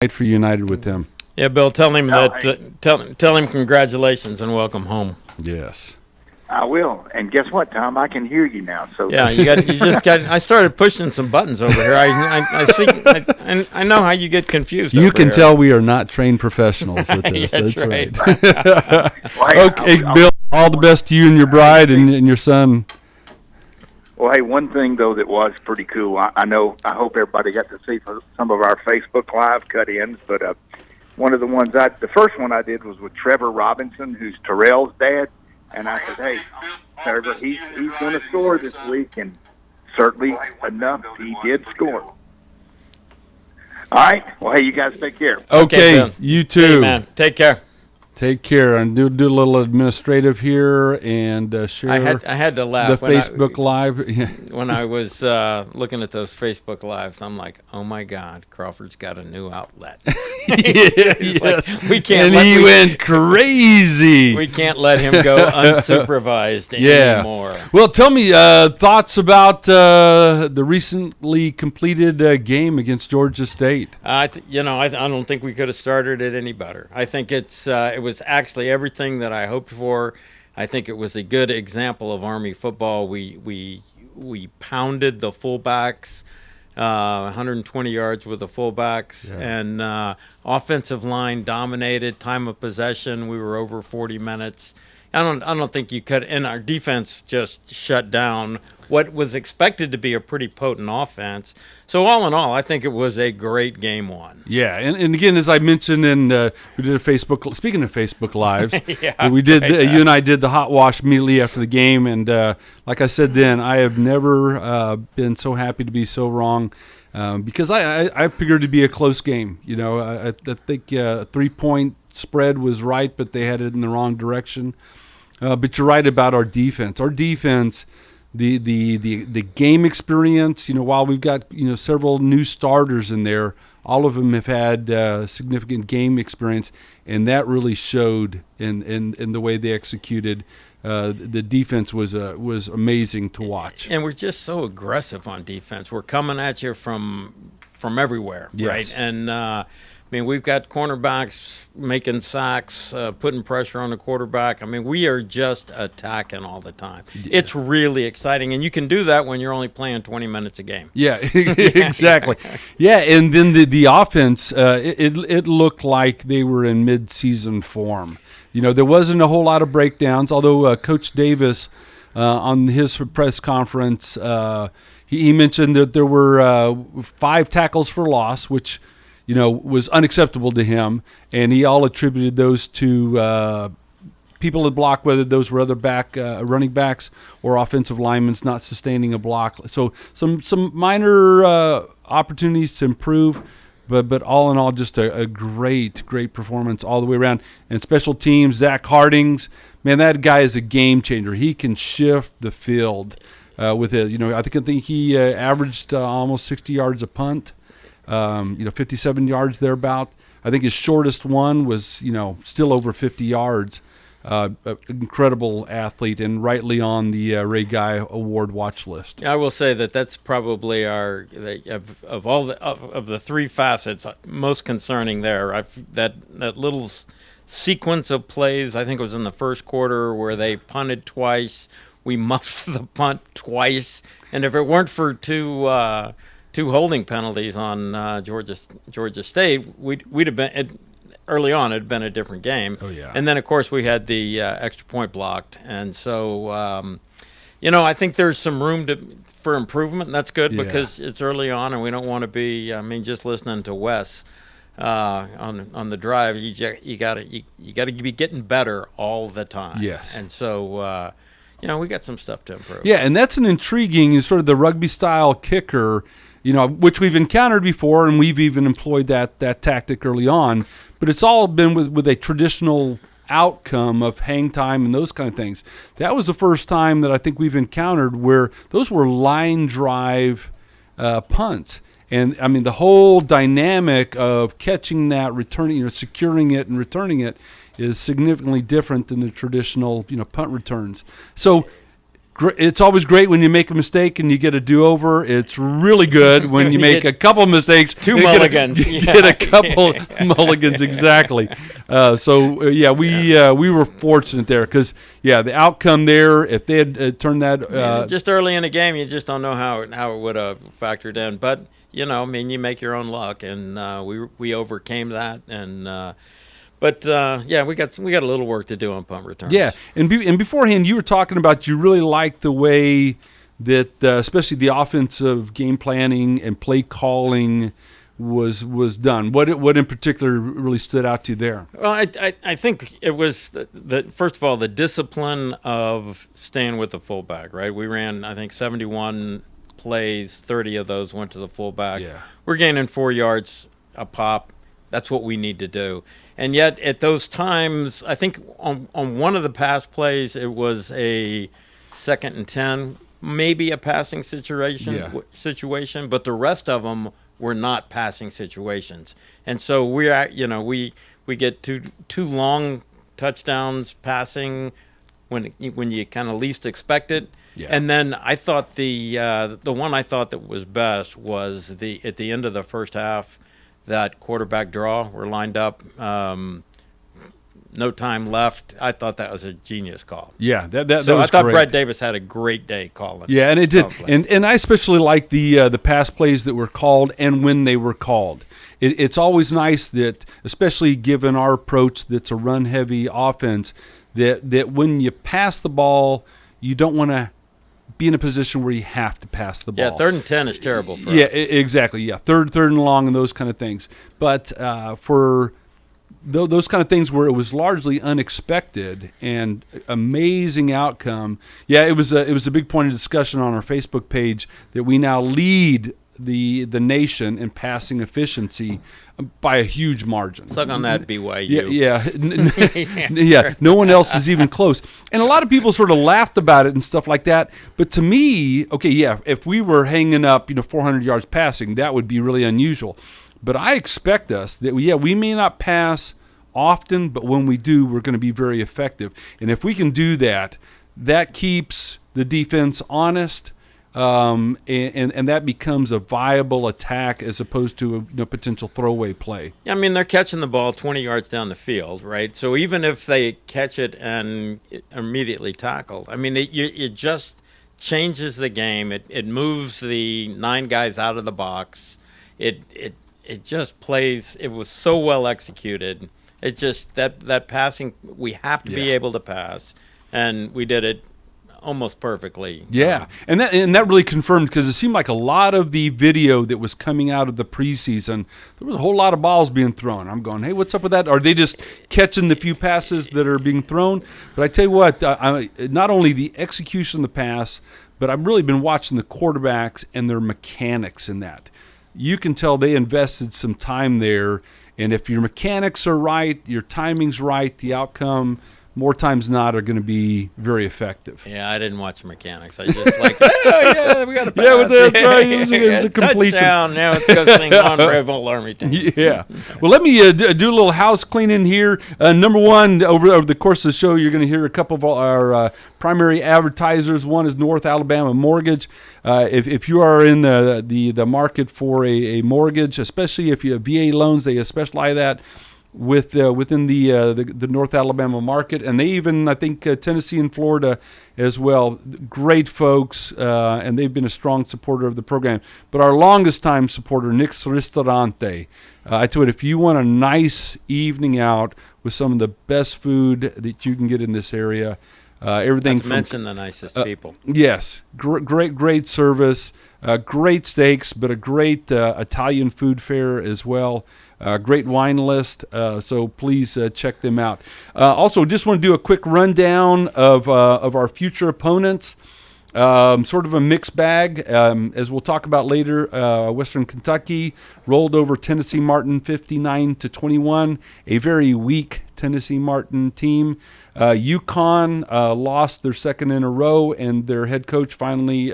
for United with him. Yeah, Bill, tell him No, tell him congratulations and welcome home. Yes. I will. And guess what, Tom? I can hear you now. So Yeah, you just got. I started pushing some buttons over here. I know how you get confused. You can here. tell we are not trained professionals with this. That's right. Well, Okay, Bill, all the best to you and your bride and your son. Well, hey, one thing though that was pretty cool. I know. I hope everybody got to see some of our Facebook Live cut-ins, but one of the ones the first one I did was with Trevor Robinson, who's Terrell's dad, and I said, "Hey, Trevor, he's going to score this week," and certainly enough, he did score. All right. Well, hey, you guys take care. Okay, you too. Hey, man, take care. Take care, and do a little administrative here and share. I had to laugh the Facebook Live. When I was looking at those Facebook Lives. I'm like, oh my God, Crawford's got a new outlet. Yes. Like, we can't. And he went crazy. We can't let him go unsupervised anymore. Well, tell me thoughts about the recently completed game against Georgia State. I don't think we could have started it any better. I think it was actually everything that I hoped for. I think it was a good example of Army football. We pounded the fullbacks, 120 yards with the fullbacks, and offensive line dominated. Time of possession, we were over 40 minutes. I don't think you could. And our defense just shut down what was expected to be a pretty potent offense. So all in all, I think it was a great game one. Yeah, and again, as I mentioned, we did a Facebook. Speaking of Facebook Lives, we did. You and I did the hot wash immediately after the game, and like I said then, I have never been so happy to be so wrong. Because I figured it to be a close game. You know, I think a 3-point spread was right, but they had it in the wrong direction. But you're right about our defense. Our defense, the game experience. You know, while we've got several new starters in there, all of them have had significant game experience, and that really showed in the way they executed. The defense was amazing to watch. And we're just so aggressive on defense. We're coming at you from everywhere, right? And we've got cornerbacks making sacks, putting pressure on the quarterback. We are just attacking all the time. Yeah. It's really exciting, and you can do that when you're only playing 20 minutes a game. Yeah, exactly. Yeah, and then the offense, it looked like they were in mid-season form. There wasn't a whole lot of breakdowns, although Coach Davis, on his press conference, he mentioned that there were 5 tackles for loss, which was unacceptable to him, and he all attributed those to people that block, whether those were other running backs or offensive linemen not sustaining a block. So some minor opportunities to improve. But all in all, just a great performance all the way around. And special teams, Zach Hardings, man, that guy is a game changer. He can shift the field with his. I think he averaged almost 60 yards a punt. 57 yards thereabout. I think his shortest one was still over 50 yards. Incredible athlete, and rightly on the Ray Guy Award watch list. I will say that's probably of all the 3 facets most concerning there. That little sequence of plays, I think it was in the first quarter where they punted twice. We muffed the punt twice, and if it weren't for two holding penalties on Georgia State, we'd have been. Early on, it had been a different game. Oh, yeah. And then, of course, we had the extra point blocked. And so, I think there's some room for improvement, and that's good because it's early on, and we don't want to be. just listening to Wes on the drive, you got to be getting better all the time. Yes. And so, we got some stuff to improve. Yeah, and that's an intriguing sort of the rugby style kicker. Which we've encountered before, and we've even employed that tactic early on. But it's all been with a traditional outcome of hang time and those kind of things. That was the first time that I think we've encountered where those were line drive punts. And, the whole dynamic of catching that, returning, securing it and returning it is significantly different than the traditional, punt returns. So It's always great when you make a mistake and you get a do-over. It's really good when you make a couple mistakes. Two mulligans. Get a couple mulligans, exactly. We were fortunate there because, the outcome there, if they had turned that... just early in the game, you just don't know how it would have factored in. But, you make your own luck, and we overcame that, and... But we got a little work to do on punt returns. Yeah, and beforehand, you were talking about you really liked the way that, especially the offensive game planning and play calling was done. What in particular really stood out to you there? Well, I think it was first of all the discipline of staying with the fullback. Right, we ran 71 plays, 30 of those went to the fullback. Yeah. We're gaining 4 yards a pop. That's what we need to do. And yet, at those times, I think on one of the pass plays, it was a 2nd and 10, maybe a passing situation, but the rest of them were not passing situations. And so we get two long touchdowns passing when you kind of least expect it. Yeah. And then I thought the one I thought that was best was at the end of the first half. That quarterback draw, we're lined up, no time left. I thought that was a genius call. Yeah, that was I thought great. Brett Davis had a great day calling. Yeah, and it did. And I especially like the pass plays that were called and when they were called. It's always nice that, especially given our approach that's a run-heavy offense, that when you pass the ball, you don't want to be in a position where you have to pass the ball. Yeah, 3rd and 10 is terrible for us. Yeah, exactly. Yeah, third and long and those kind of things. But for those kind of things where it was largely unexpected and amazing outcome, it was a big point of discussion on our Facebook page that we now lead the nation in passing efficiency by a huge margin. Suck on that, BYU. Yeah. No one else is even close. And a lot of people sort of laughed about it and stuff like that. But to me, if we were hanging up, 400 yards passing, that would be really unusual. But I expect us that, we may not pass often, but when we do, we're going to be very effective. And if we can do that, that keeps the defense honest. And that becomes a viable attack as opposed to a potential throwaway play. Yeah, they're catching the ball 20 yards down the field, right? So even if they catch it and immediately tackled, it just changes the game. It moves the 9 guys out of the box. It just plays. It was so well executed. It just that passing. We have to be able to pass, and we did it almost perfectly. Yeah, and that really confirmed, because it seemed like a lot of the video that was coming out of the preseason, there was a whole lot of balls being thrown. I'm going, hey, what's up with that? Are they just catching the few passes that are being thrown? But I tell you what, not only the execution of the pass, but I've really been watching the quarterbacks and their mechanics in that. You can tell they invested some time there, and if your mechanics are right, your timing's right, the outcome more times than not are going to be very effective. Yeah, I didn't watch mechanics. I just we got a pass. Yeah, that's right. It was a completion. Touchdown. Now let's go sing on Revolt Army team. Yeah. Well, let me do a little house cleaning here. Number one, over the course of the show, you're going to hear a couple of our primary advertisers. One is North Alabama Mortgage. If you are in the market for a mortgage, especially if you have VA loans, they specialize that within the North Alabama market, and they even, I think, Tennessee and Florida as well. Great folks, and they've been a strong supporter of the program. But our longest time supporter, Nick's Ristorante. I tell you, if you want a nice evening out with some of the best food that you can get in this area, everything Not to mention the nicest people. Yes, great service, great steaks, but a great Italian food fare as well. Great wine list, so please check them out. Also, just want to do a quick rundown of our future opponents. Sort of a mixed bag, as we'll talk about later. Western Kentucky rolled over Tennessee Martin 59-21, a very weak Tennessee Martin team. UConn lost their second in a row, and their head coach finally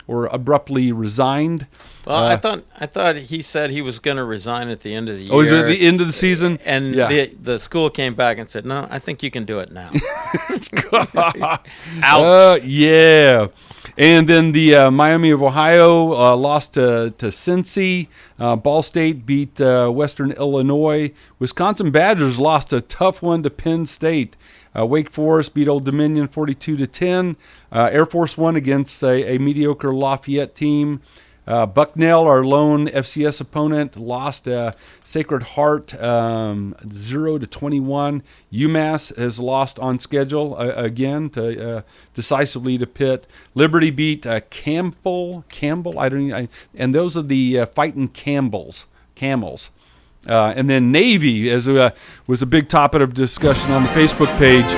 or abruptly resigned. Well, I thought he said he was going to resign at the end of the year. Oh, is it at the end of the season? And yeah. the school came back and said, no, I think you can do it now. Ouch. Yeah. And then the Miami of Ohio lost to Cincy. Ball State beat Western Illinois. Wisconsin Badgers lost a tough one to Penn State. Wake Forest beat Old Dominion 42-10. Air Force won against a mediocre Lafayette team. Bucknell, our lone FCS opponent, lost Sacred Heart 0-21. UMass has lost on schedule again decisively to Pitt. Liberty beat Campbell. And those are the fighting Camels. And then Navy was a big topic of discussion on the Facebook page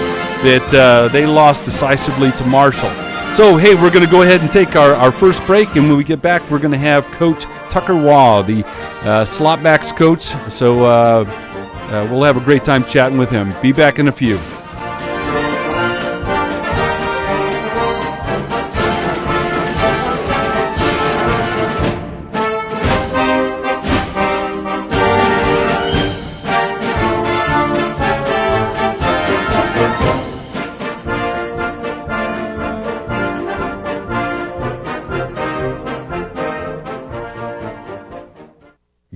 that they lost decisively to Marshall. So, hey, we're going to go ahead and take our first break, and when we get back, we're going to have Coach Tucker Waugh, the Slotbacks coach. So we'll have a great time chatting with him. Be back in a few.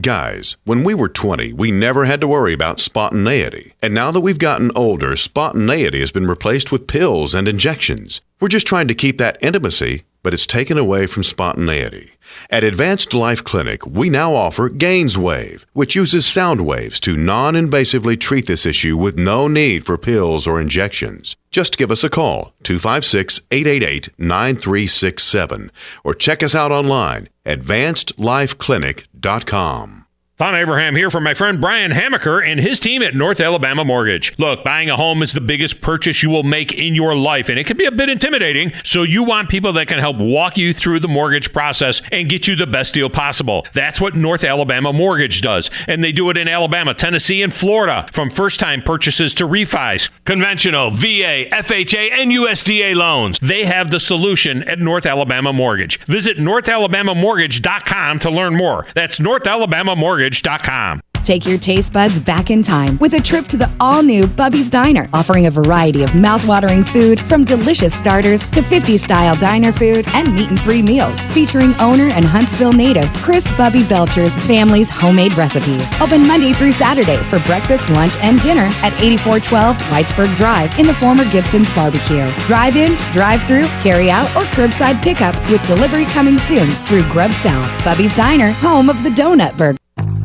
Guys, when we were 20, we never had to worry about spontaneity. And now that we've gotten older, spontaneity has been replaced with pills and injections. We're just trying to keep that intimacy, but it's taken away from spontaneity. At Advanced Life Clinic, we now offer GainsWave, which uses sound waves to non-invasively treat this issue with no need for pills or injections. Just give us a call, 256-888-9367, or check us out online, advancedlifeclinic.com. Tom Abraham here from my friend Brian Hamaker and his team at North Alabama Mortgage. Look, buying a home is the biggest purchase you will make in your life, and it can be a bit intimidating, so you want people that can help walk you through the mortgage process and get you the best deal possible. That's what North Alabama Mortgage does, and they do it in Alabama, Tennessee, and Florida, from first-time purchases to refis, conventional, VA, FHA, and USDA loans. They have the solution at North Alabama Mortgage. Visit NorthAlabamaMortgage.com to learn more. That's NorthAlabamaMortgage.com. Take your taste buds back in time with a trip to the all-new Bubby's Diner, offering a variety of mouth-watering food from delicious starters to 50-style diner food and meat-and-three meals, featuring owner and Huntsville native Chris Bubby Belcher's family's homemade recipes. Open Monday through Saturday for breakfast, lunch, and dinner at 8412 Whitesburg Drive in the former Gibson's Barbecue. Drive-in, drive-through, carry-out, or curbside pickup with delivery coming soon through Grub South. Bubby's Diner, home of the Donut Burger.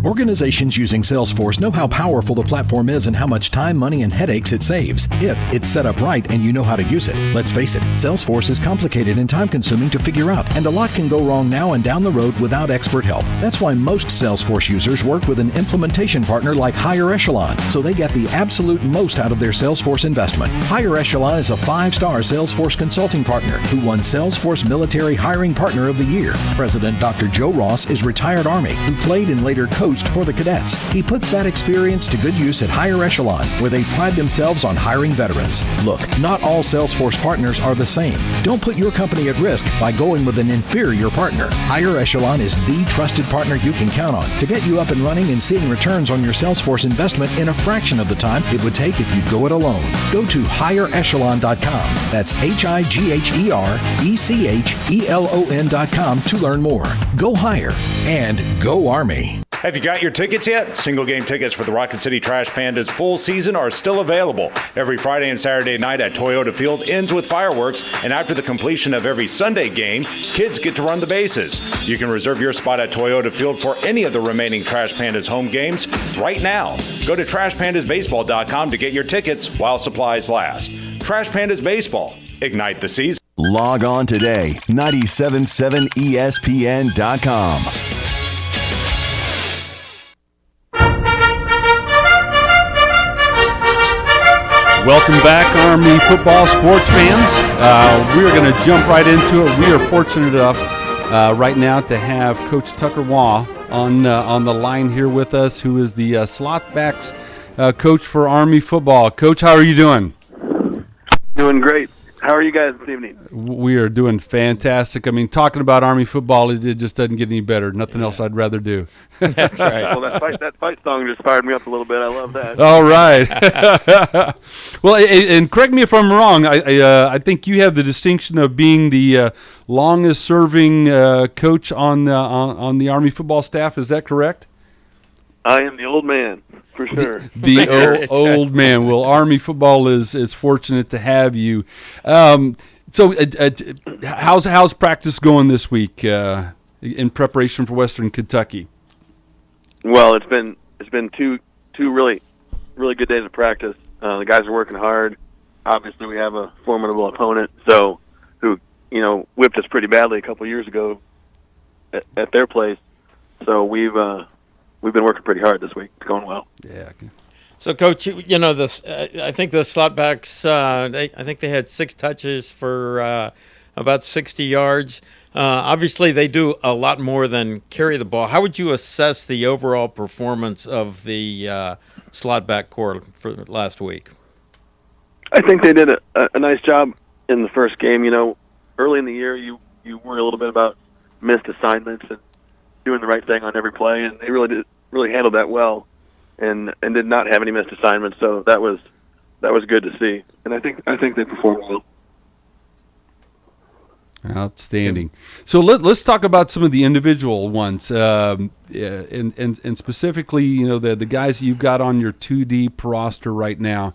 Organizations using Salesforce know how powerful the platform is and how much time, money, and headaches it saves if it's set up right and you know how to use it. Let's face it, Salesforce is complicated and time-consuming to figure out, and a lot can go wrong now and down the road without expert help. That's why most Salesforce users work with an implementation partner like Higher Echelon, so they get the absolute most out of their Salesforce investment. Higher Echelon is a 5-star Salesforce consulting partner who won Salesforce Military Hiring Partner of the Year. President Dr. Joe Ross is retired Army who played and later coached for the cadets. He puts that experience to good use at Higher Echelon, where they pride themselves on hiring veterans. Look, not all Salesforce partners are the same. Don't put your company at risk by going with an inferior partner. Higher Echelon is the trusted partner you can count on to get you up and running and seeing returns on your Salesforce investment in a fraction of the time it would take if you go it alone. Go to higherechelon.com. That's HIGHERECHELON.com to learn more. Go higher and go Army. Have you got your tickets yet? Single game tickets for the Rocket City Trash Pandas full season are still available. Every Friday and Saturday night at Toyota Field ends with fireworks, and after the completion of every Sunday game, kids get to run the bases. You can reserve your spot at Toyota Field for any of the remaining Trash Pandas home games right now. Go to TrashPandasBaseball.com to get your tickets while supplies last. Trash Pandas Baseball. Ignite the season. Log on today, 977ESPN.com. Welcome back, Army football sports fans. We're going to jump right into it. We are fortunate enough right now to have Coach Tucker Waugh on the line here with us, who is the Slotbacks coach for Army football. Coach, how are you doing? Doing great. How are you guys this evening? We are doing fantastic. I mean, talking about Army football, it just doesn't get any better. Nothing else I'd rather do. That's right. Well, that fight song just fired me up a little bit. I love that. All right. Well, and correct me if I'm wrong. I think you have the distinction of being the longest-serving coach on the Army football staff. Is that correct? I am the old man, for sure. The old man. Well, Army football is fortunate to have you. So, how's practice going this week in preparation for Western Kentucky? Well, it's been two really good days of practice. The guys are working hard. Obviously, we have a formidable opponent, who whipped us pretty badly a couple years ago at their place. So we've been working pretty hard this week. It's going well. Yeah. So, Coach, this. I think the slotbacks. I think they had 6 touches for about 60 yards. Obviously, they do a lot more than carry the ball. How would you assess the overall performance of the slotback core for last week? I think they did a nice job in the first game. Early in the year, you worry a little bit about missed assignments and doing the right thing on every play, and they really handled that well, and did not have any missed assignments. So that was good to see, and I think they performed well. Outstanding. So let's talk about some of the individual ones, and specifically, the guys that you've got on your 2D roster right now.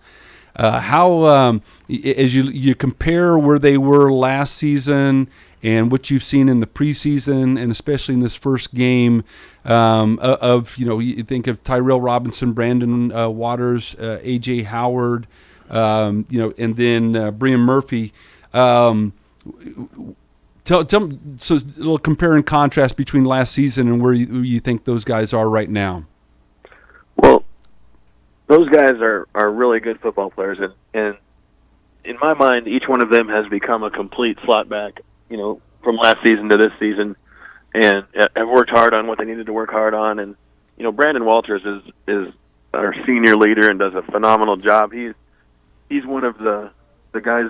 How as you compare where they were last season and what you've seen in the preseason, and especially in this first game, you think of Tyrell Robinson, Brandon Waters, A.J. Howard, and then Brian Murphy. Tell so a little compare and contrast between last season and where you think those guys are right now. Well, those guys are really good football players, and in my mind, each one of them has become a complete slot back, from last season to this season, and have worked hard on what they needed to work hard on. And Brandon Walters is our senior leader and does a phenomenal job. He's one of the guys,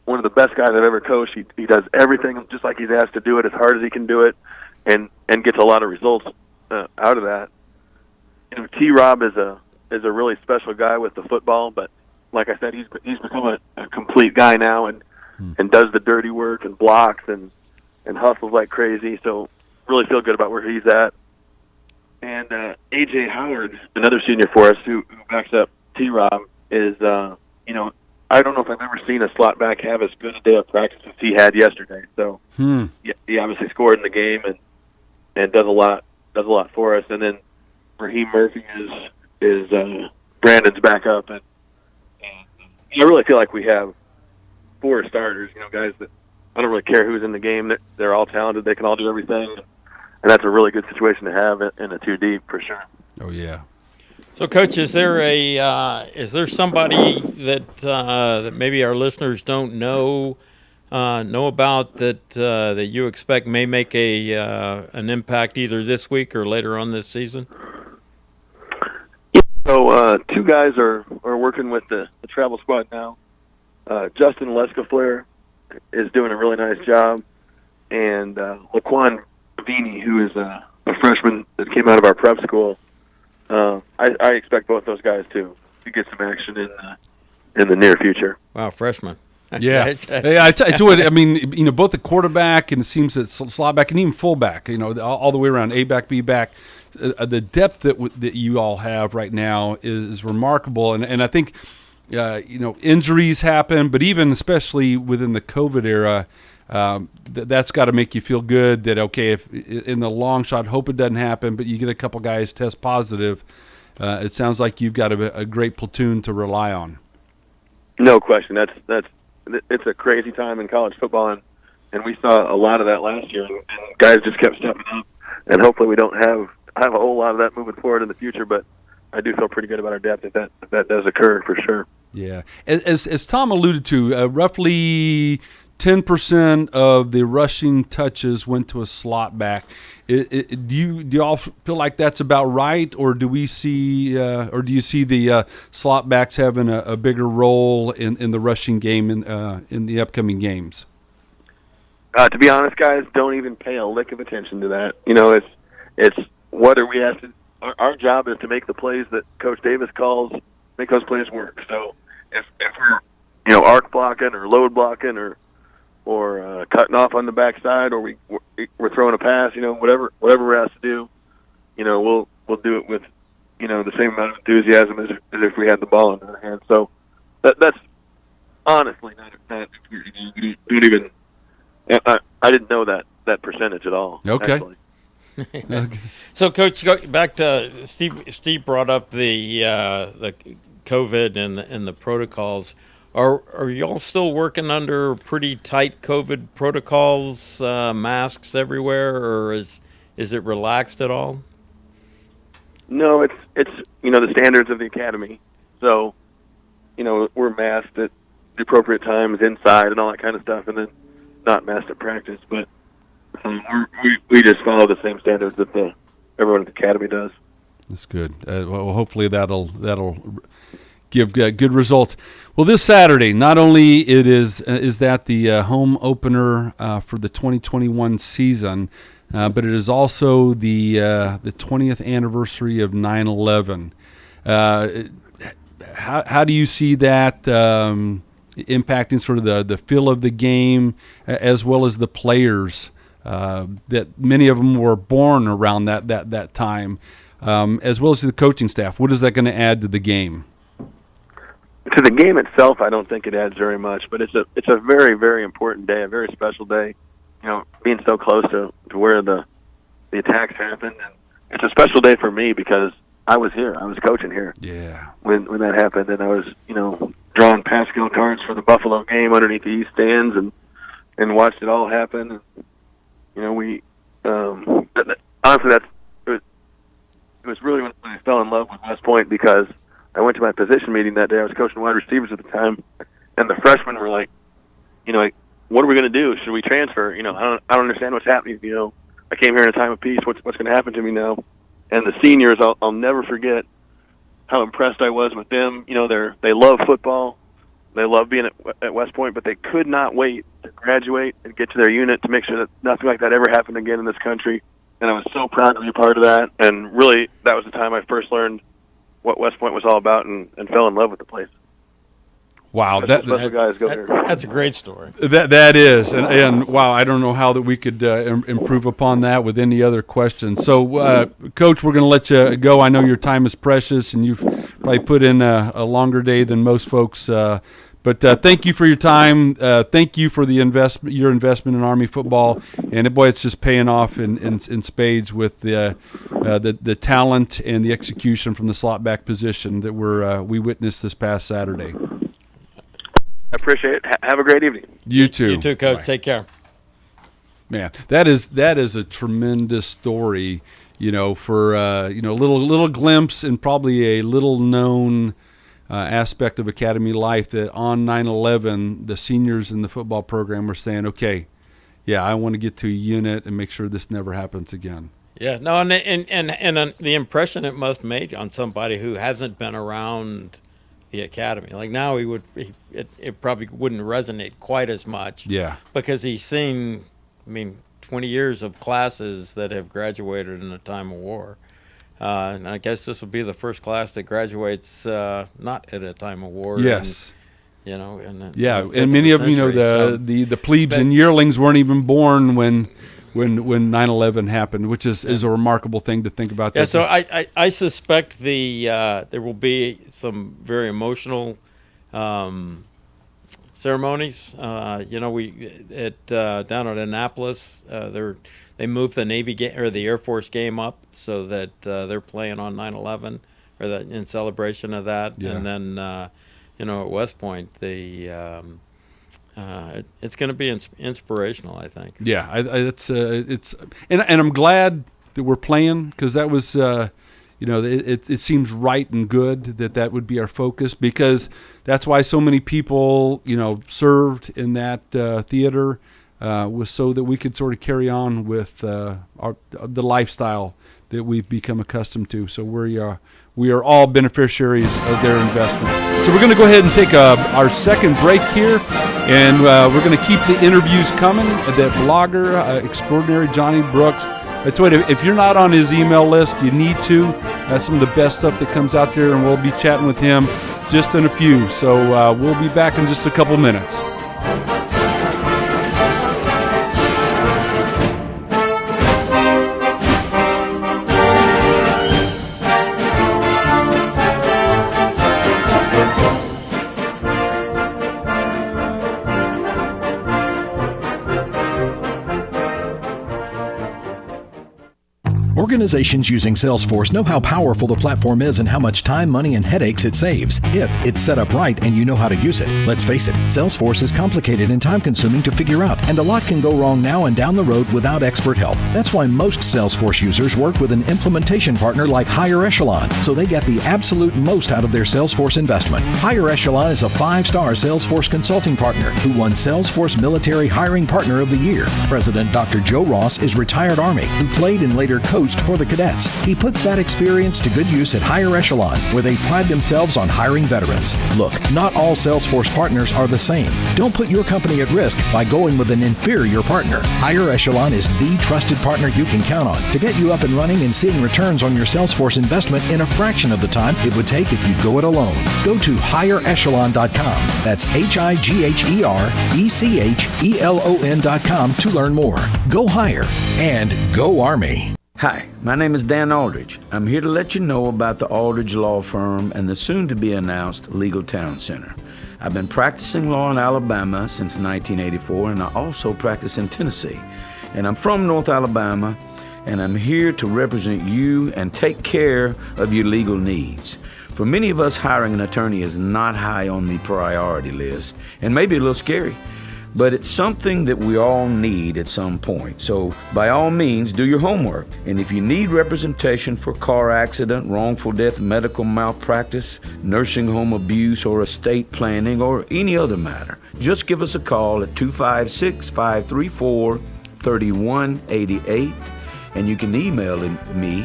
one of the best guys I've ever coached. He does everything just like he's asked to do it, as hard as he can do it, and gets a lot of results out of that. T-Rob is a really special guy with the football, but like I said, he's become a complete guy now, and does the dirty work and blocks and hustles like crazy. So really feel good about where he's at. And A.J. Howard, another senior for us who backs up T-Rob, is I don't know if I've ever seen a slot back have as good a day of practice as he had yesterday. So he obviously scored in the game and does a lot for us. And then Raheem Murphy is Brandon's backup, and I really feel like we have 4 starters. Guys that I don't really care who's in the game. They're all talented. They can all do everything, and that's a really good situation to have in a 2D for sure. Oh yeah. So, Coach, is there somebody that maybe our listeners don't know about that you expect may make an impact either this week or later on this season? So 2 guys are working with the travel squad now. Justin Lescafleur is doing a really nice job, and Laquan Vini, who is a freshman that came out of our prep school. I expect both those guys to get some action in the near future. Wow, freshman. Yeah. I tell you, I mean, both the quarterback and it seems that slot back and even fullback, all the way around, A back, B back. The depth that you all have right now is remarkable, and I think injuries happen, but even especially within the COVID era, that's got to make you feel good that if in the long shot, hope it doesn't happen, but you get a couple guys test positive. It sounds like you've got a great platoon to rely on. No question. It's a crazy time in college football, and we saw a lot of that last year, and guys just kept stepping up, and hopefully we don't have a whole lot of that moving forward in the future, but I do feel pretty good about our depth if that does occur for sure. Yeah. As Tom alluded to, roughly 10% of the rushing touches went to a slot back. Do you all feel like that's about right, or do you see the slot backs having a bigger role in the rushing game in the upcoming games? To be honest, guys, don't even pay a lick of attention to that. It's whether we have to. Our job is to make the plays that Coach Davis calls, make those plays work. So if we're arc blocking or load blocking or cutting off on the backside, or we're throwing a pass, whatever we're asked to do, we'll do it with the same amount of enthusiasm as if we had the ball in our hands. So that's honestly not don't even. I didn't know that percentage at all. Okay. Actually. So, Coach, go back to Steve brought up the COVID and the protocols. Are y'all still working under pretty tight COVID protocols, masks everywhere, or is it relaxed at all? No, it's the standards of the academy. So, we're masked at the appropriate times inside and all that kind of stuff, and then not masked at practice. But we just follow the same standards that everyone at the academy does. That's good. Well, hopefully that'll give good results. Well, this Saturday, not only is that the home opener for the 2021 season, but it is also the 20th anniversary of 9/11. How do you see that impacting sort of the feel of the game, as well as the players? That many of them were born around that time, as well as the coaching staff. What is that going to add to the game? To the game itself, I don't think it adds very much, but it's a very, very important day, a very special day. Being so close to where the attacks happened, and it's a special day for me because I was here. I was coaching here. Yeah. When that happened, and I was drawing Pascal cards for the Buffalo game underneath the East stands, and watched it all happen. And, we honestly it was really when I fell in love with West Point, because I went to my position meeting that day. I was coaching wide receivers at the time, and the freshmen were like, what are we going to do? Should we transfer? I don't understand what's happening. I came here in a time of peace. What's going to happen to me now? And the seniors, I'll never forget how impressed I was with them. They love football. They love being at West Point, but they could not wait to graduate and get to their unit to make sure that nothing like that ever happened again in this country. And I was so proud to be a part of that. And really, that was the time I first learned what West Point was all about and fell in love with the place. Wow, guys go here. That's a great story. That is, and wow, I don't know how that we could improve upon that with any other questions. So, Coach, we're going to let you go. I know your time is precious, and you've probably put in a longer day than most folks. But thank you for your time. Thank you for your investment in Army football, and boy, it's just paying off in spades with the talent and the execution from the slot back position that we witnessed this past Saturday. I appreciate it. Have a great evening. You too. You too, Coach. Bye. Take care. Man, that is a tremendous story. For little glimpse and probably a little known aspect of academy life, that on 9/11 the seniors in the football program were saying, "Okay, yeah, I want to get to a unit and make sure this never happens again." Yeah, no, and the impression it must make on somebody who hasn't been around the academy. Like now, it probably wouldn't resonate quite as much. Yeah, because he's seen, 20 years of classes that have graduated in a time of war. And I guess this will be the first class that graduates not at a time of war. Yes. And many of them, the plebes and yearlings weren't even born when 9/11 happened, which is a remarkable thing to think about. Yeah, so I suspect there will be some very emotional ceremonies. We down at Annapolis, they moved the Navy game or the Air Force game up so that they're playing on 9/11 or in celebration of that. Yeah. And then at West Point, it's going to be inspirational, I think. Yeah, it's and I'm glad that we're playing, because that was it seems right and good that would be our focus, because that's why so many people, served in that theater, was so that we could sort of carry on with the lifestyle that we've become accustomed to. So we are all beneficiaries of their investment. So we're going to go ahead and take our second break here, and we're going to keep the interviews coming. That blogger extraordinary, Johnny Brooks. That's what, if you're not on his email list, you need to. That's some of the best stuff that comes out there, and we'll be chatting with him just in a few. So we'll be back in just a couple minutes. Organizations using Salesforce know how powerful the platform is and how much time, money, and headaches it saves if it's set up right and you know how to use it. Let's face it, Salesforce is complicated and time-consuming to figure out, and a lot can go wrong now and down the road without expert help. That's why most Salesforce users work with an implementation partner like Higher Echelon, so they get the absolute most out of their Salesforce investment. Higher Echelon is a 5-star Salesforce consulting partner who won Salesforce Military Hiring Partner of the Year. President Dr. Joe Ross is retired Army who played and later coached for the cadets. He puts that experience to good use at Higher Echelon, where they pride themselves on hiring veterans. Look, not all Salesforce partners are the same. Don't put your company at risk by going with an inferior partner. Higher Echelon is the trusted partner you can count on to get you up and running and seeing returns on your Salesforce investment in a fraction of the time it would take if you go it alone. Go to higherechelon.com. That's HIGHERECHELON.com to learn more. Go higher and go Army. Hi, my name is Dan Aldridge. I'm here to let you know about the Aldridge Law Firm and the soon-to-be-announced Legal Town Center. I've been practicing law in Alabama since 1984, and I also practice in Tennessee. And I'm from North Alabama, and I'm here to represent you and take care of your legal needs. For many of us, hiring an attorney is not high on the priority list, and maybe a little scary. But it's something that we all need at some point. So by all means, do your homework. And if you need representation for car accident, wrongful death, medical malpractice, nursing home abuse, or estate planning, or any other matter, just give us a call at 256-534-3188. And you can email me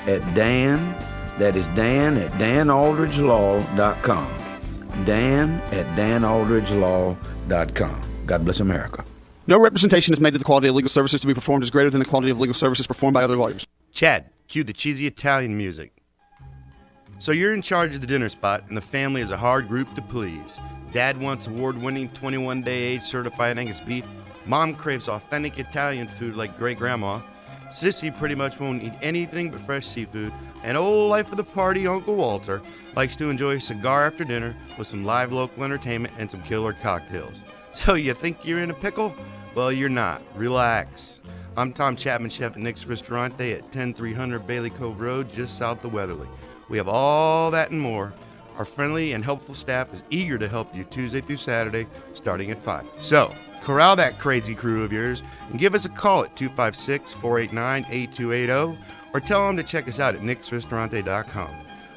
at Dan, that is Dan at danaldridgelaw.com. Dan at danaldridgelaw.com. God bless America. No representation is made that the quality of legal services to be performed is greater than the quality of legal services performed by other lawyers. Chad, cue the cheesy Italian music. So you're in charge of the dinner spot, and the family is a hard group to please. Dad wants award-winning 21-day-age certified Angus beef. Mom craves authentic Italian food like great-grandma. Sissy pretty much won't eat anything but fresh seafood. And old life of the party, Uncle Walter, likes to enjoy a cigar after dinner with some live local entertainment and some killer cocktails. So you think you're in a pickle? Well, you're not. Relax. I'm Tom Chapman, chef at Nick's Ristorante at 10300 Bailey Cove Road, just south of Weatherly. We have all that and more. Our friendly and helpful staff is eager to help you Tuesday through Saturday, starting at 5. So, corral that crazy crew of yours and give us a call at 256-489-8280 or tell them to check us out at nicksristorante.com.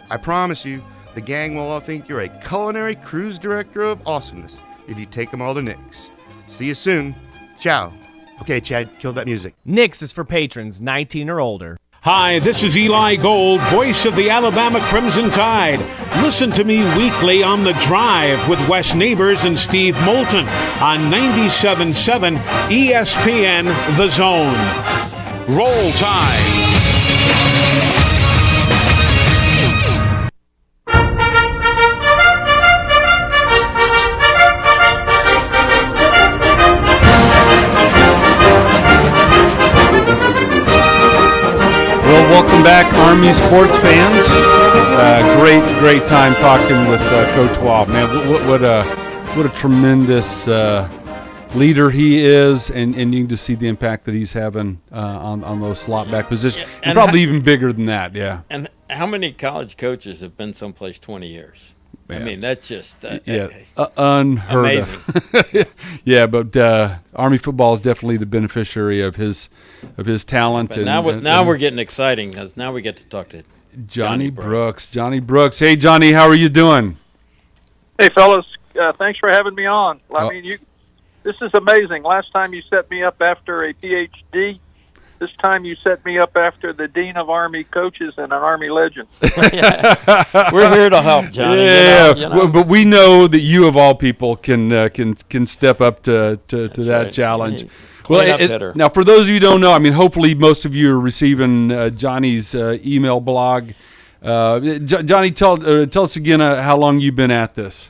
I promise you, the gang will all think you're a culinary cruise director of awesomeness if you take them all to Nick's. See you soon. Ciao. Okay, Chad, kill that music. Nick's is for patrons 19 or older. Hi, this is Eli Gold, voice of the Alabama Crimson Tide. Listen to me weekly on The Drive with Wes Neighbors and Steve Moulton on 97.7 ESPN The Zone. Roll Tide. Welcome back, Army sports fans. Great time talking with Coach Wall. Man, what a tremendous leader he is, and you can just see the impact that he's having on those slot back positions. Yeah, and probably even bigger than that, yeah. And how many college coaches have been someplace 20 years? Yeah. I mean, that's just unheard of. Yeah, but Army football is definitely the beneficiary of his talent. But now we're getting exciting because now we get to talk to Johnny Brooks. Johnny Brooks. Hey, Johnny, how are you doing? Hey, fellas. Thanks for having me on. I mean, this is amazing. Last time you set me up after a PhD. This time you set me up after the Dean of Army Coaches and an Army legend. We're here to help, Johnny. Yeah, you know. but we know that you, of all people, can step up to that right. challenge. Hitter. Now, for those of you who don't know, I mean, hopefully most of you are receiving Johnny's email blog. Johnny, tell us again how long you've been at this.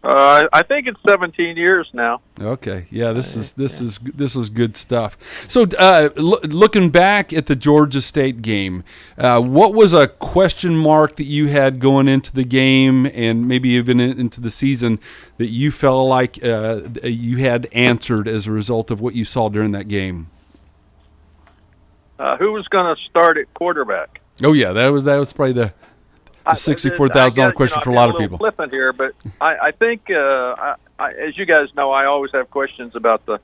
I think it's 17 years now. Okay, yeah, this is good stuff. So, looking back at the Georgia State game, what was a question mark that you had going into the game, and maybe even into the season, that you felt like you had answered as a result of what you saw during that game? Who was going to start at quarterback? Oh yeah, that was probably the $64,000 question for a lot of people. I'm flippant here, but I think, as you guys know, I always have questions about the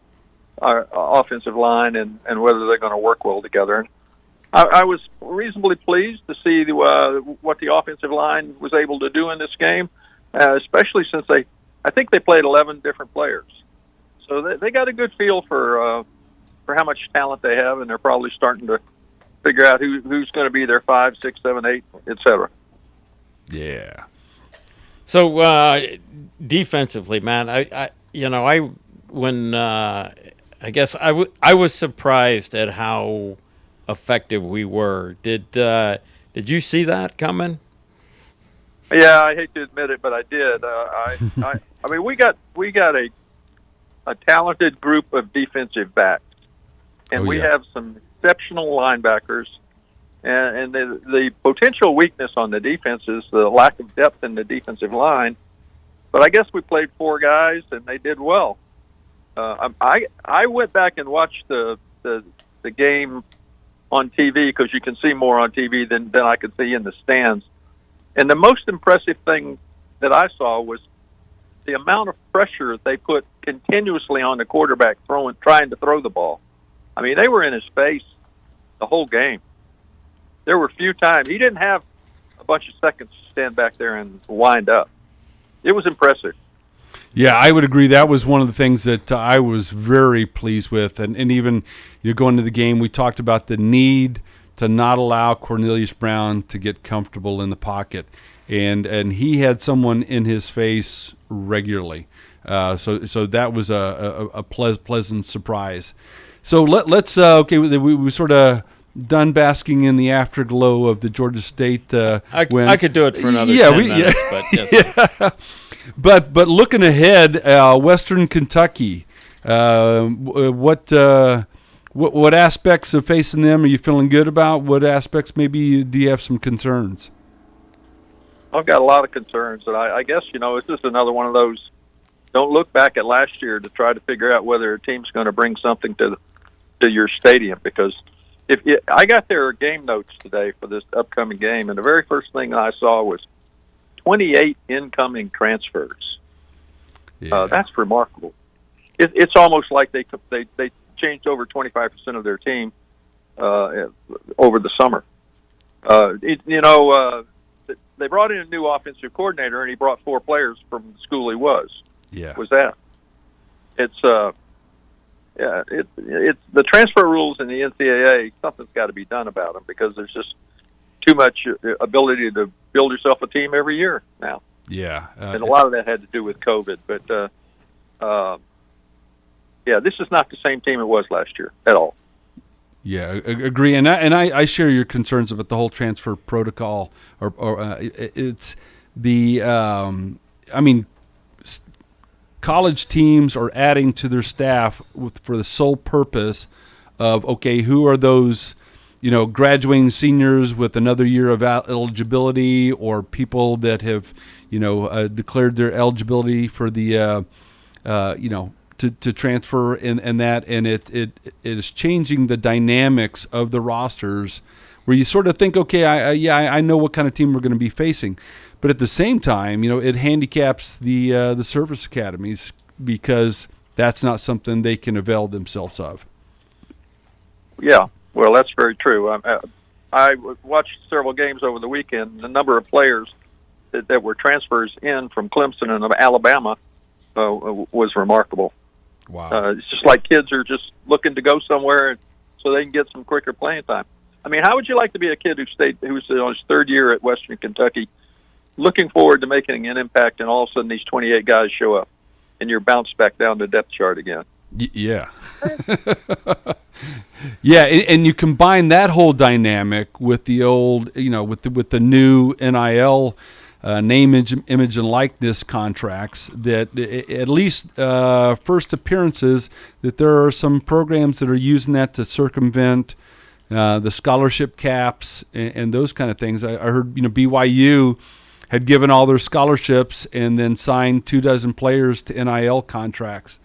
offensive line and whether they're going to work well together. And I was reasonably pleased to see what the offensive line was able to do in this game, especially since I think they played 11 different players. So they got a good feel for how much talent they have, and they're probably starting to figure out who's going to be their 5, 6, 7, 8, etc. Yeah. So defensively, man, I guess I was surprised at how effective we were. Did you see that coming? Yeah, I hate to admit it, but I did. I mean, we got a talented group of defensive backs, and we have some exceptional linebackers. And the potential weakness on the defense is the lack of depth in the defensive line. But I guess we played 4 guys, and they did well. I went back and watched the game on TV, because you can see more on TV than I could see in the stands. And the most impressive thing that I saw was the amount of pressure they put continuously on the quarterback trying to throw the ball. I mean, they were in his face the whole game. There were a few times he didn't have a bunch of seconds to stand back there and wind up. It was impressive. Yeah, I would agree. That was one of the things that I was very pleased with. And even going into the game, we talked about the need to not allow Cornelius Brown to get comfortable in the pocket. And he had someone in his face regularly. So that was a pleasant surprise. So let's we sort of done basking in the afterglow of the Georgia State win. I could do it for another 10 minutes, but yes. Yeah. But looking ahead, Western Kentucky, what aspects of facing them are you feeling good about? What aspects maybe do you have some concerns? I've got a lot of concerns, and I guess it's just another one of those. Don't look back at last year to try to figure out whether a team's going to bring something to your stadium, because I got their game notes today for this upcoming game, and the very first thing I saw was 28 incoming transfers. Yeah. That's remarkable. It's almost like they changed over 25% of their team over the summer. They brought in a new offensive coordinator, and he brought 4 players from the school he was. Yeah, was that? It's the transfer rules in the NCAA. Something's got to be done about them, because there's just too much ability to build yourself a team every year now. Yeah, and a lot of that had to do with COVID. But this is not the same team it was last year at all. Yeah, agree, and I share your concerns about the whole transfer protocol. It's the college teams are adding to their staff for the sole purpose of, who are those, graduating seniors with another year of eligibility, or people that have, declared their eligibility for the, to transfer and that, and it is changing the dynamics of the rosters, where you sort of think, I know what kind of team we're going to be facing. But at the same time, it handicaps the service academies, because that's not something they can avail themselves of. Yeah, well, that's very true. watched several games over the weekend. The number of players that were transfers in from Clemson and Alabama was remarkable. Wow. It's just like kids are just looking to go somewhere so they can get some quicker playing time. I mean, how would you like to be a kid who's on his third year at Western Kentucky, looking forward to making an impact, and all of a sudden these 28 guys show up, and you're bounced back down the depth chart again? Yeah. Yeah, and you combine that whole dynamic with the old, with the new NIL name, image, and likeness contracts, that at least first appearances, that there are some programs that are using that to circumvent the scholarship caps and those kind of things. I heard, BYU had given all their scholarships and then signed 24 players to NIL contracts.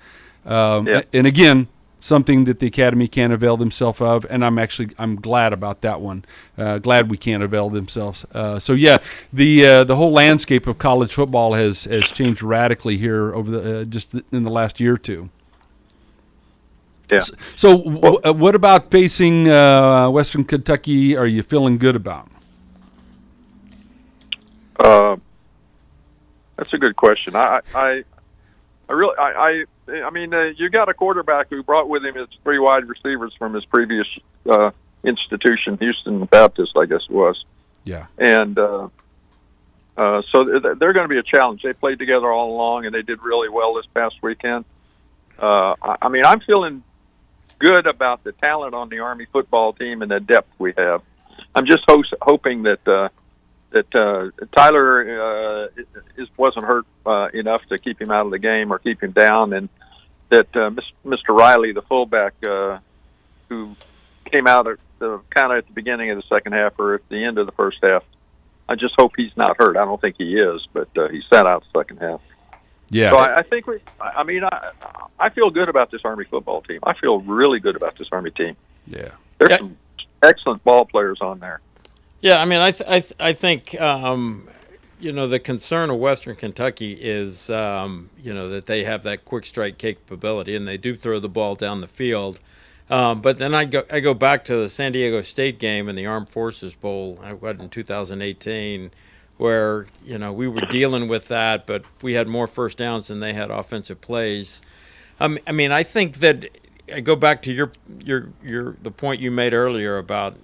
And again, something that the Academy can't avail themselves of, and I'm glad about that one. Glad we can't avail themselves. So yeah, the whole landscape of college football has changed radically here over just in the last year or two. Yeah. So what about facing Western Kentucky? Are you feeling good about? That's a good question. I mean, you got a quarterback who brought with him his 3 wide receivers from his previous institution, Houston Baptist, I guess it was. Yeah. And so they're going to be a challenge. They played together all along, and they did really well this past weekend. I mean, I'm feeling good about the talent on the Army football team and the depth we have. I'm just hoping that Tyler wasn't hurt enough to keep him out of the game or keep him down, and that Mr. Riley, the fullback, who came out kind of at the beginning of the second half or at the end of the first half, I just hope he's not hurt. I don't think he is, but he sat out the second half. Yeah. So I think I feel good about this Army football team. I feel really good about this Army team. Yeah. There's some excellent ball players on there. Yeah, I mean, I think the concern of Western Kentucky is that they have that quick strike capability, and they do throw the ball down the field. But then I go back to the San Diego State game in the Armed Forces Bowl in 2018, where we were dealing with that, but we had more first downs than they had offensive plays. I mean, I think that I go back to the point you made earlier about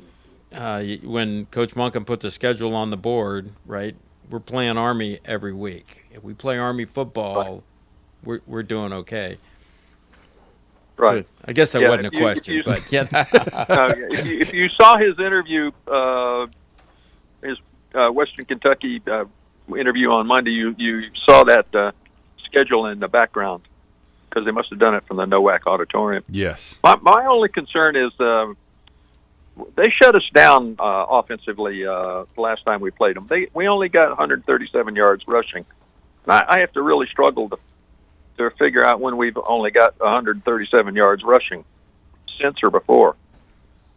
when Coach Monken put the schedule on the board, right? We're playing Army every week. If we play Army football, we're doing okay. Right. I guess that wasn't a question, but yeah. If you saw his interview, his Western Kentucky interview on Monday, you saw that schedule in the background, because they must have done it from the NOAC auditorium. Yes. My only concern is they shut us down offensively the last time we played them. We only got 137 yards rushing. I have to really struggle to figure out when we've only got 137 yards rushing since or before.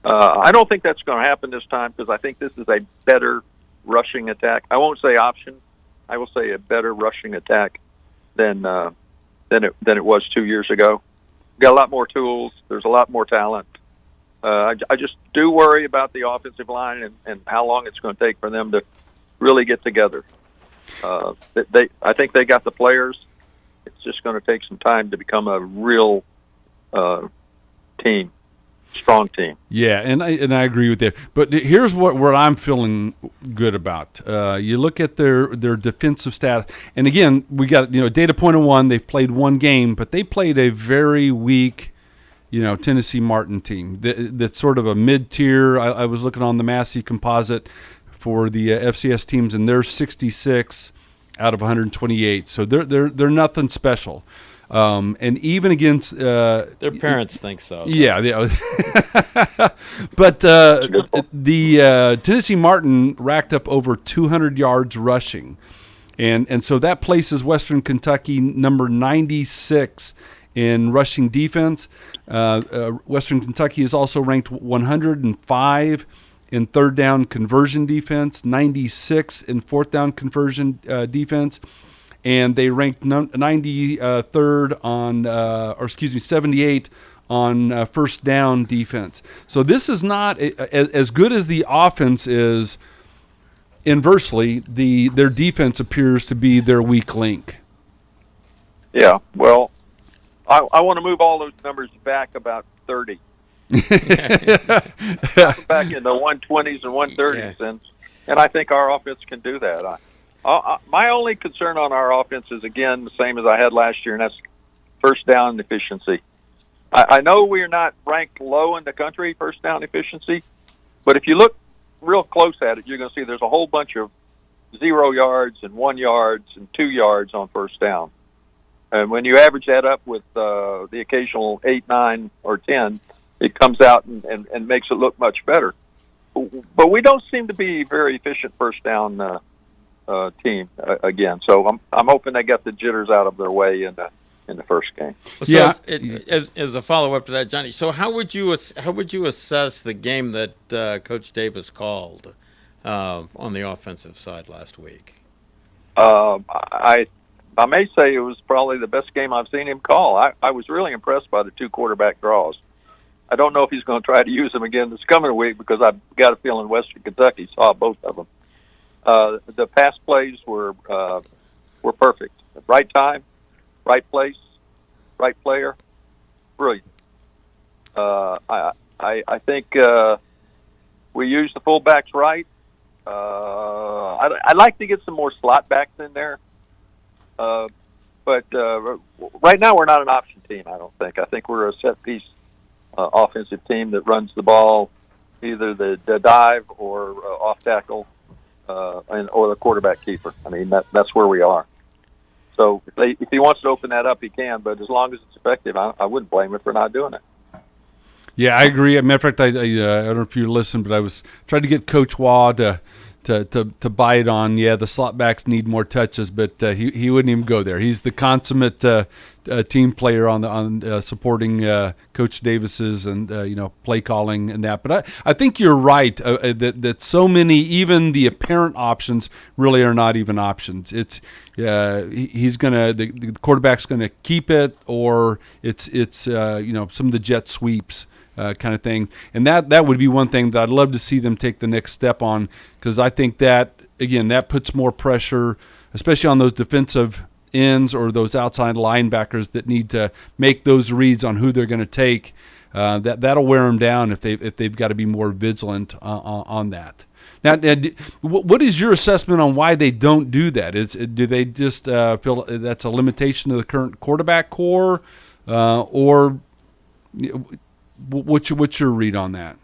I don't think that's going to happen this time, because I think this is a better rushing attack. I won't say option. I will say a better rushing attack than it was 2 years ago. Got a lot more tools. There's a lot more talent. I just do worry about the offensive line and how long it's going to take for them to really get together. I think they got the players. It's just going to take some time to become a real team, strong team. Yeah, and I agree with that. But here's what I'm feeling good about. You look at their defensive stats, and again, we got data point of 1. They've played 1 game, but they played a very weak Tennessee Martin team that's sort of a mid-tier. I was looking on the Massey composite for the FCS teams, and they're 66 out of 128. So they're nothing special. And even against their parents think so. Yeah. But the Tennessee Martin racked up over 200 yards rushing, and so that places Western Kentucky number 96 in rushing defense. Western Kentucky is also ranked 105 in third down conversion defense, 96 in fourth down conversion defense, and they ranked 78 on first down defense. So this is not as good as the offense is. Inversely, their defense appears to be their weak link. Yeah, well, I want to move all those numbers back about 30. Back in the 120s and 130s, and I think our offense can do that. My only concern on our offense is, again, the same as I had last year, and that's first down efficiency. I know we're not ranked low in the country, first down efficiency, but if you look real close at it, you're going to see there's a whole bunch of 0 yards and 1 yards and 2 yards on first down. And when you average that up with the occasional 8, 9, or 10, it comes out and makes it look much better. But we don't seem to be very efficient first down team again. So I'm hoping they got the jitters out of their way in the first game. So as a follow up to that, Johnny. So how would you assess the game that Coach Davis called on the offensive side last week? I may say it was probably the best game I've seen him call. I was really impressed by the 2 quarterback draws. I don't know if he's going to try to use them again this coming week because I've got a feeling Western Kentucky saw both of them. The pass plays were perfect. Right time, right place, right player, brilliant. I think we used the fullbacks right. I'd like to get some more slot backs in there. But right now we're not an option team, I don't think. I think we're a set-piece offensive team that runs the ball, either the dive or off tackle, or the quarterback keeper. I mean, that's where we are. So if he wants to open that up, he can. But as long as it's effective, I wouldn't blame him for not doing it. Yeah, I agree. As a matter of fact, I don't know if you listened, but I was trying to get Coach Waugh to bite on, the slot backs need more touches, but he wouldn't even go there. He's the consummate team player on supporting Coach Davis's and play calling and that. But I think you're right that so many, even the apparent options, really are not even options. It's he's gonna the quarterback's gonna keep it, or it's some of the jet sweeps. Kind of thing, and that would be one thing that I'd love to see them take the next step on, because I think that puts more pressure, especially on those defensive ends or those outside linebackers that need to make those reads on who they're going to take. That'll wear them down if they've got to be more vigilant on that. Now, what is your assessment on why they don't do that? Do they just feel that's a limitation of the current quarterback core, or what's your read on that?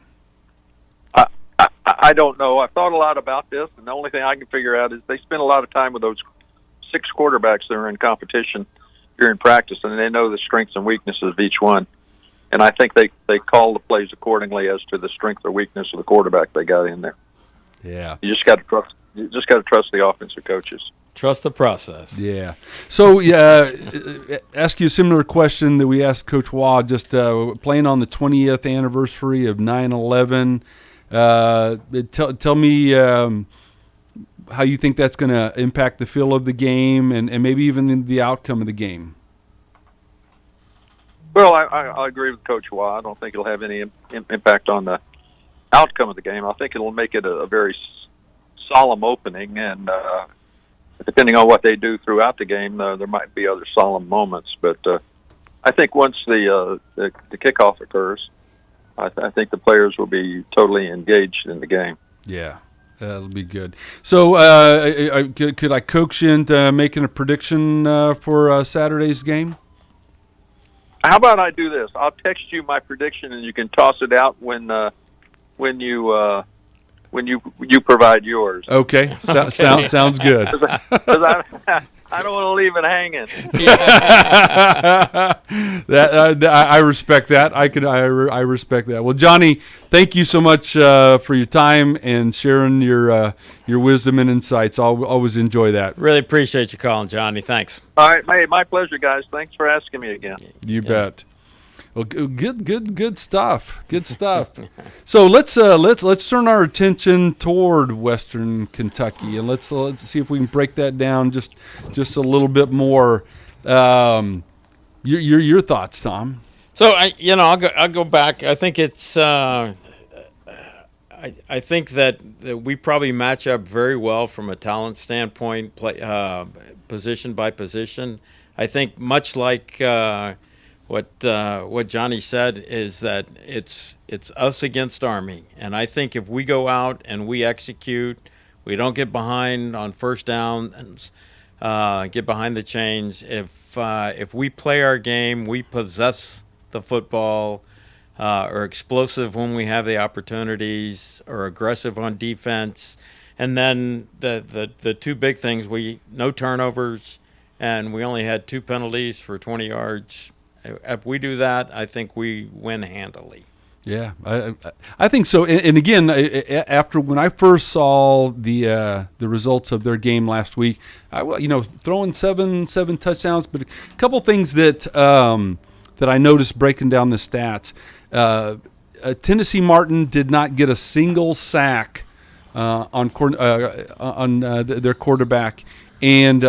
I don't know. I've thought a lot about this, and the only thing I can figure out is they spend a lot of time with those 6 quarterbacks that are in competition during practice, and they know the strengths and weaknesses of each one. And I think they call the plays accordingly as to the strength or weakness of the quarterback they got in there. Yeah, you just got to trust. You just got to trust the offensive coaches. Trust the process. Yeah. So, ask you a similar question that we asked Coach Waugh, just playing on the 20th anniversary of 9/11. Tell me how you think that's going to impact the feel of the game and maybe even the outcome of the game. Well, I agree with Coach Waugh. I don't think it'll have any impact on the outcome of the game. I think it'll make it a very solemn opening, and depending on what they do throughout the game, there might be other solemn moments. But I think once the kickoff occurs, I think the players will be totally engaged in the game. Yeah, that'll be good. So could I coax you into making a prediction for Saturday's game? How about I do this? I'll text you my prediction, and you can toss it out when you provide yours. Okay, sounds good. Because I don't want to leave it hanging. I respect that. I respect that. Well, Johnny, thank you so much for your time and sharing your wisdom and insights. I'll always enjoy that. Really appreciate you calling, Johnny. Thanks. All right, my pleasure, guys. Thanks for asking me again. You bet. Well, good stuff. Good stuff. So let's turn our attention toward Western Kentucky, and let's see if we can break that down just a little bit more. Your thoughts, Tom? So I'll go back. I think it's. I think that we probably match up very well from a talent standpoint, position by position. I think much like what Johnny said is that it's us against Army, and I think if we go out and we execute, we don't get behind on first down and get behind the chains. If we play our game, we possess the football, are explosive when we have the opportunities, are aggressive on defense, and then the two big things, no turnovers, and we only had 2 penalties for 20 yards. If we do that, I think we win handily. Yeah, I think so. And again, after when I first saw the results of their game last week, throwing seven touchdowns, but a couple things that I noticed breaking down the stats. Tennessee Martin did not get a single sack on their quarterback, and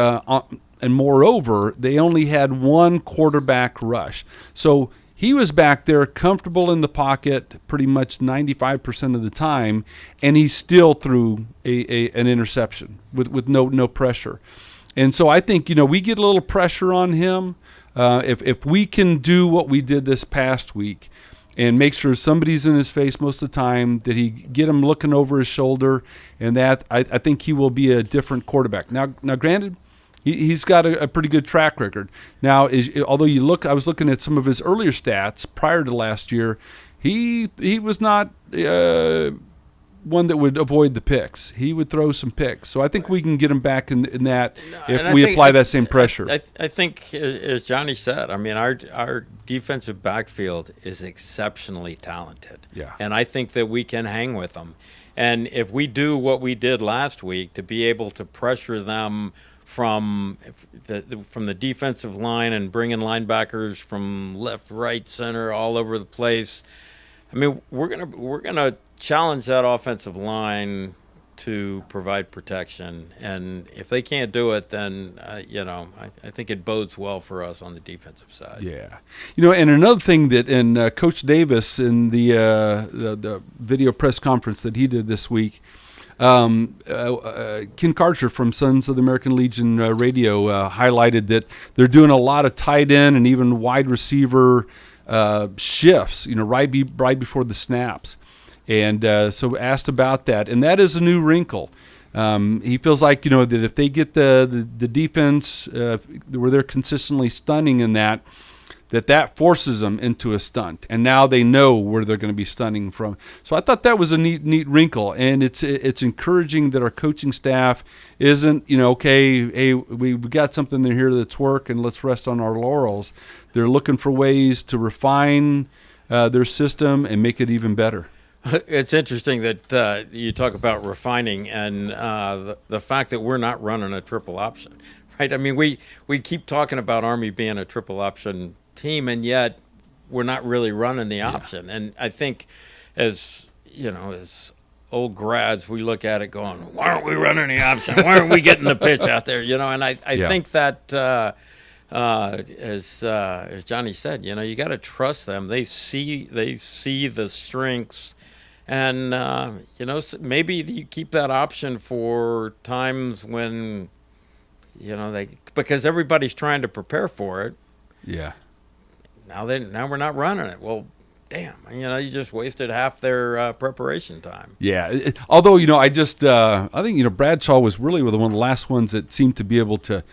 moreover, they only had one quarterback rush. So he was back there comfortable in the pocket pretty much 95% of the time, and he still threw an interception with no pressure. And so I think, we get a little pressure on him. If we can do what we did this past week and make sure somebody's in his face most of the time, that he get him looking over his shoulder, and that I think he will be a different quarterback. Now granted, he's got a pretty good track record. Now, although I was looking at some of his earlier stats prior to last year, he was not one that would avoid the picks. He would throw some picks. So I think we can get him back in that if we apply that same pressure. I think, as Johnny said, our defensive backfield is exceptionally talented. Yeah. And I think that we can hang with them. And if we do what we did last week, to be able to pressure them from the defensive line and bring in linebackers from left, right, center, all over the place, we're gonna challenge that offensive line to provide protection, and if they can't do it, then I think it bodes well for us on the defensive side. Yeah, and another thing that Coach Davis in the video press conference that he did this week, Ken Karcher from Sons of the American Legion Radio highlighted that they're doing a lot of tight end and even wide receiver shifts, right before the snaps. And so asked about that, and that is a new wrinkle. He feels like, that if they get the defense where they're consistently stunning in that forces them into a stunt, and now they know where they're going to be stunning from. So I thought that was a neat wrinkle, and it's encouraging that our coaching staff isn't, okay, hey, we got something in here that's working, let's rest on our laurels. They're looking for ways to refine their system and make it even better. It's interesting that you talk about refining and the fact that we're not running a triple option, right? We keep talking about Army being a triple option team, and yet we're not really running the option. Yeah. And I think as old grads, we look at it going, why aren't we running the option? Why aren't we getting the pitch out there? And I think that as Johnny said, you got to trust them. They see the strengths. And, maybe you keep that option for times when, because everybody's trying to prepare for it. Yeah. Now we're not running it. Well, damn, you just wasted half their preparation time. Yeah. Although, I think, Bradshaw was really one of the last ones that seemed to be able to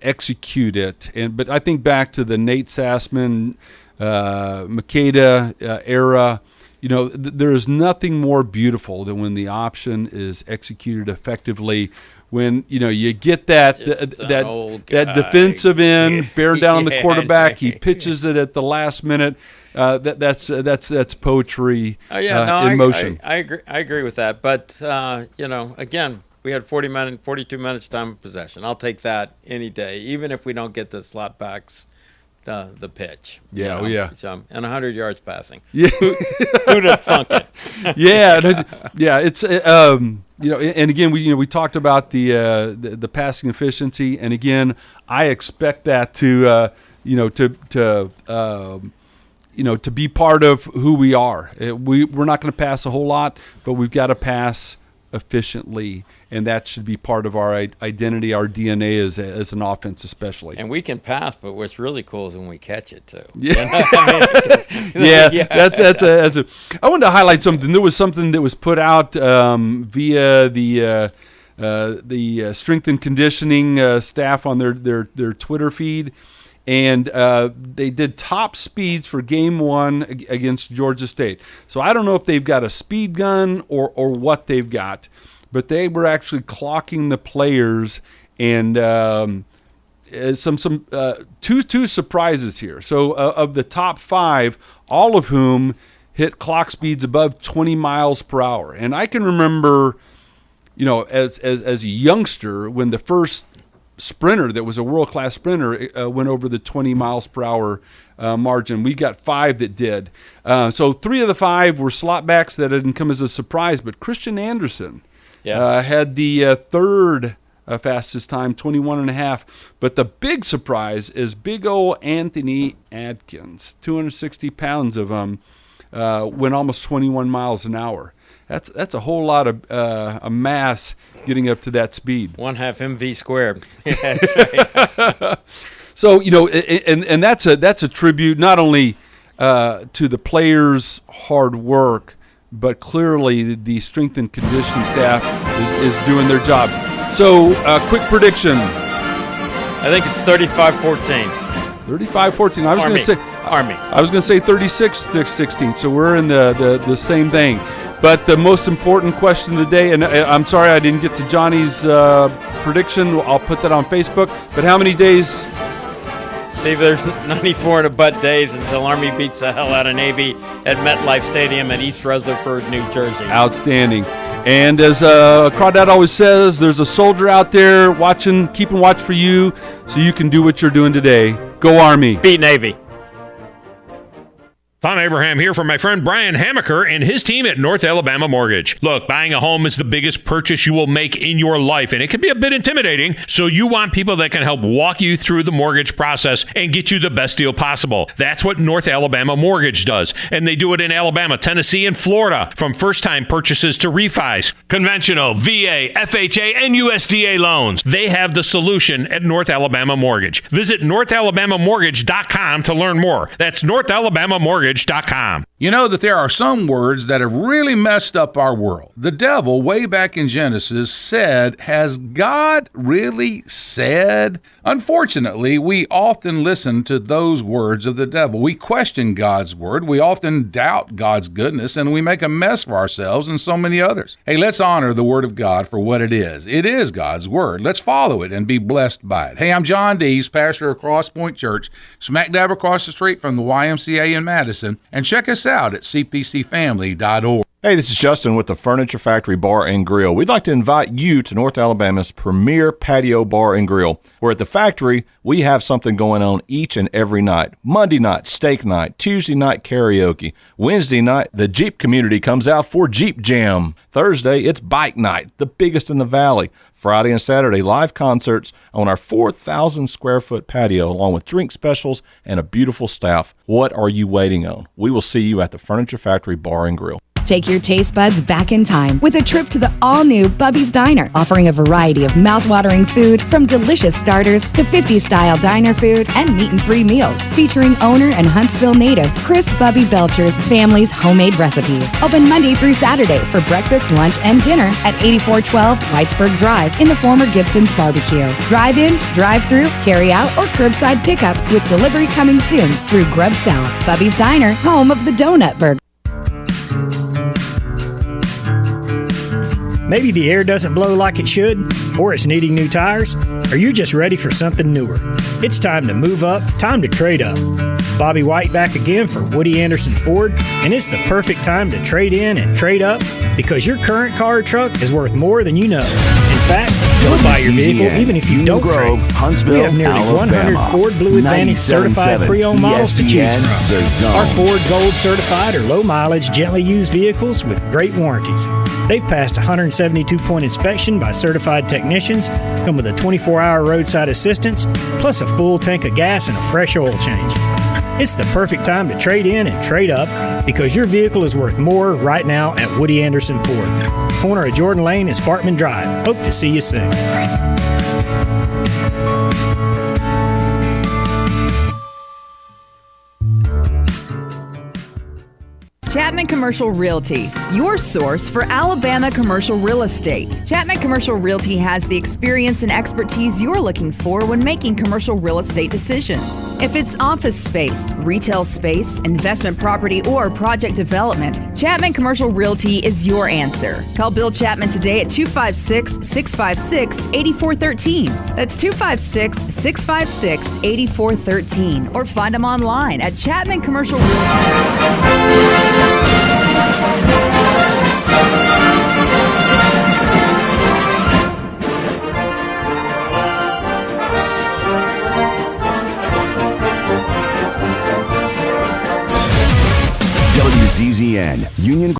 execute it. But I think back to the Nate Sassman, Makeda era. There is nothing more beautiful than when the option is executed effectively. When you get that defensive end bearing down on the quarterback, he pitches it at the last minute. That's poetry in motion. I agree with that. But again, we had 42 minutes time of possession. I'll take that any day, even if we don't get the slot backs. The pitch. Yeah, yeah. So, and 100 yards passing. Yeah. Who'd have thunk it? Yeah. It's and again we talked about the passing efficiency, and again I expect that to to be part of who we are. We're not going to pass a whole lot, but we've got to pass efficiently, and that should be part of our identity, our DNA as an offense, especially. And we can pass, but what's really cool is when we catch it too. Yeah, that's a. I wanted to highlight something. There was something that was put out via the strength and conditioning staff on their Twitter feed. And they did top speeds for game 1 against Georgia State. So I don't know if they've got a speed gun or what they've got, but they were actually clocking the players, and two surprises here. So of the top 5, all of whom hit clock speeds above 20 miles per hour. And I can remember, as a youngster, when the first sprinter that was a world-class sprinter went over the 20 miles per hour margin. We got 5 that did. So 3 of the 5 were slot backs that didn't come as a surprise, but Christian Anderson had the third fastest time, 21.5. But the big surprise is big old Anthony Adkins, 260 pounds of him, went almost 21 miles an hour. That's a whole lot of a mass getting up to that speed. 1/2 MV squared. So and that's a tribute not only to the players' hard work, but clearly the strength and conditioning staff is doing their job. So quick prediction. I think it's 35-14. 35-14. I was going to say Army. I was going to say 36-16. So we're in the same thing. But the most important question of the day, and I'm sorry I didn't get to Johnny's prediction. I'll put that on Facebook. But how many days? Steve, there's 94 and a butt days until Army beats the hell out of Navy at MetLife Stadium at East Rutherford, New Jersey. Outstanding. And as Crawdad always says, there's a soldier out there watching, keeping watch for you so you can do what you're doing today. Go Army. Beat Navy. Tom Abraham here from my friend Brian Hamaker and his team at North Alabama Mortgage. Look, buying a home is the biggest purchase you will make in your life, and it can be a bit intimidating, so you want people that can help walk you through the mortgage process and get you the best deal possible. That's what North Alabama Mortgage does, and they do it in Alabama, Tennessee, and Florida, from first-time purchases to refis, conventional, VA, FHA, and USDA loans. They have the solution at North Alabama Mortgage. Visit NorthAlabamaMortgage.com to learn more. That's NorthAlabamaMortgage.com. You know that there are some words that have really messed up our world. The devil, way back in Genesis, said, "Has God really said?" Unfortunately, we often listen to those words of the devil. We question God's word. We often doubt God's goodness, and we make a mess of ourselves and so many others. Hey, let's honor the word of God for what it is. It is God's word. Let's follow it and be blessed by it. Hey, I'm John Dees, pastor of Cross Point Church, smack dab across the street from the YMCA in Madison, and check us out at cpcfamily.org. Hey, this is Justin with the Furniture Factory Bar and Grill. We'd like to invite you to North Alabama's premier patio bar and grill, where at the factory, we have something going on each and every night. Monday night, steak night. Tuesday night, karaoke. Wednesday night, the Jeep community comes out for Jeep Jam. Thursday, it's bike night, the biggest in the valley. Friday and Saturday, live concerts on our 4,000 square foot patio, along with drink specials and a beautiful staff. What are you waiting on? We will see you at the Furniture Factory Bar and Grill. Take your taste buds back in time with a trip to the all-new Bubby's Diner, offering a variety of mouth-watering food from delicious starters to 50-style diner food and meat-and-free meals, featuring owner and Huntsville native Chris Bubby Belcher's family's homemade recipes. Open Monday through Saturday for breakfast, lunch, and dinner at 8412 Whitesburg Drive in the former Gibson's Barbecue. Drive-in, drive-through, carry-out, or curbside pickup with delivery coming soon through Grub Cell. Bubby's Diner, home of the Donut Burger. Maybe the air doesn't blow like it should, or it's needing new tires, or you're just ready for something newer. It's time to move up, time to trade up. Bobby White back again for Woody Anderson Ford, and it's the perfect time to trade in and trade up because your current car or truck is worth more than you know. In fact, go buy your vehicle even if you don't trade. Huntsville, we have nearly Alabama. 100 Ford Blue Advantage certified pre-owned models to choose from. Our Ford Gold certified or low mileage, gently used vehicles with great warranties. They've passed a 172-point inspection by certified technicians, come with a 24-hour roadside assistance, plus a full tank of gas and a fresh oil change. It's the perfect time to trade in and trade up because your vehicle is worth more right now at Woody Anderson Ford. Corner of Jordan Lane and Sparkman Drive. Hope to see you soon. Chapman Commercial Realty, your source for Alabama commercial real estate. Chapman Commercial Realty has the experience and expertise you're looking for when making commercial real estate decisions. If it's office space, retail space, investment property, or project development, Chapman Commercial Realty is your answer. Call Bill Chapman today at 256-656-8413. That's 256-656-8413. Or find him online at chapmancommercialrealty.com. WZZN, Union